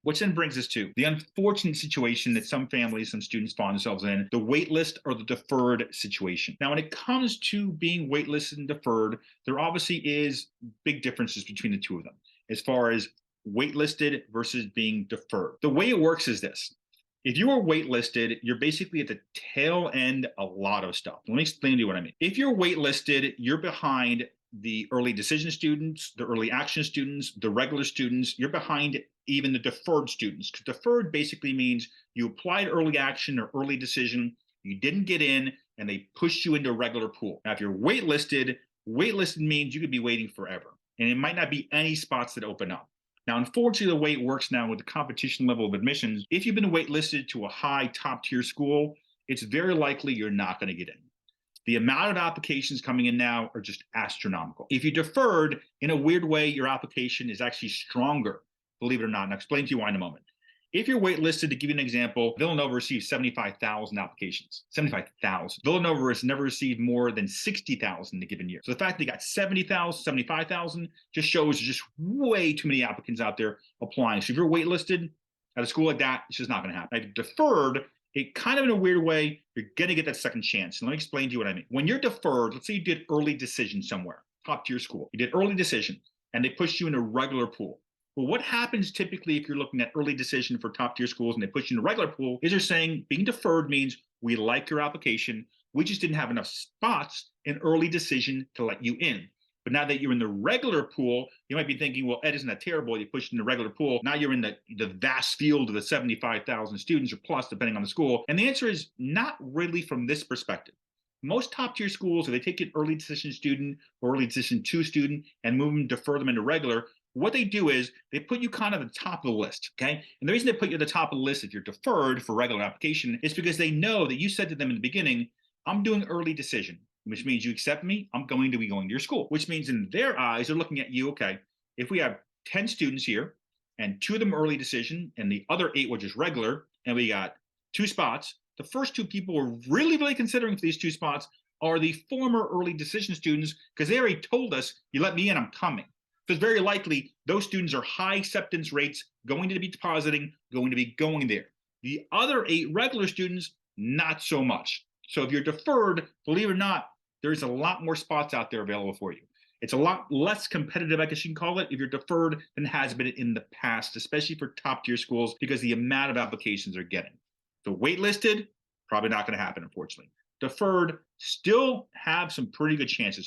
Which then brings us to the unfortunate situation that some families, some students find themselves in, the waitlist or the deferred situation. Now, when it comes to being waitlisted and deferred, there obviously is big differences between the two of them as far as waitlisted versus being deferred. The way it works is this. If you are waitlisted, you're basically at the tail end of a lot of stuff. Let me explain to you what I mean. If you're waitlisted, you're behind the early decision students, the early action students, the regular students. You're behind even the deferred students. Because deferred basically means you applied early action or early decision, you didn't get in, and they pushed you into a regular pool. Now, if you're waitlisted, waitlisted means you could be waiting forever, and it might not be any spots that open up. Now, unfortunately, the way it works now with the competition level of admissions, if you've been waitlisted to a high top tier school, it's very likely you're not going to get in. The amount of applications coming in now are just astronomical. If you deferred, in a weird way, your application is actually stronger, believe it or not. And I'll explain to you why in a moment. If you're waitlisted, to give you an example, Villanova received 75,000 applications. 75,000. Villanova has never received more than 60,000 in a given year. So the fact they got 70,000, 75,000 just shows there's just way too many applicants out there applying. So if you're waitlisted at a school like that, it's just not going to happen. If you're deferred, it kind of in a weird way, you're going to get that second chance. And let me explain to you what I mean. When you're deferred, let's say you did early decision somewhere, top tier school. You did early decision, and they pushed you in a regular pool. Well, what happens typically if you're looking at early decision for top tier schools and they push you in a regular pool is they're saying being deferred means we like your application. We just didn't have enough spots in early decision to let you in. But now that you're in the regular pool, you might be thinking, well, Ed, isn't that terrible? You pushed in the regular pool. Now you're in the vast field of the 75,000 students or plus, depending on the school. And the answer is not really from this perspective. Most top tier schools, if they take an early decision student or early decision 2 student and move them, defer them into regular, what they do is they put you kind of at the top of the list, okay? And the reason they put you at the top of the list if you're deferred for regular application is because they know that you said to them in the beginning, I'm doing early decision, which means you accept me, I'm going to be going to your school, which means in their eyes, they're looking at you, okay, if we have 10 students here and 2 of them early decision and the other 8 were just regular, and we got 2 spots, the first 2 people we're really considering for these 2 spots are the former early decision students because they already told us, you let me in, I'm coming. Because very likely those students are high acceptance rates, going to be depositing, going to be going there. The other 8 regular students, not so much. So if you're deferred, believe it or not, there's a lot more spots out there available for you. It's a lot less competitive, I guess you can call it, if you're deferred than has been in the past, especially for top tier schools, because the amount of applications they're getting. So waitlisted, probably not going to happen, unfortunately. Deferred, still have some pretty good chances here.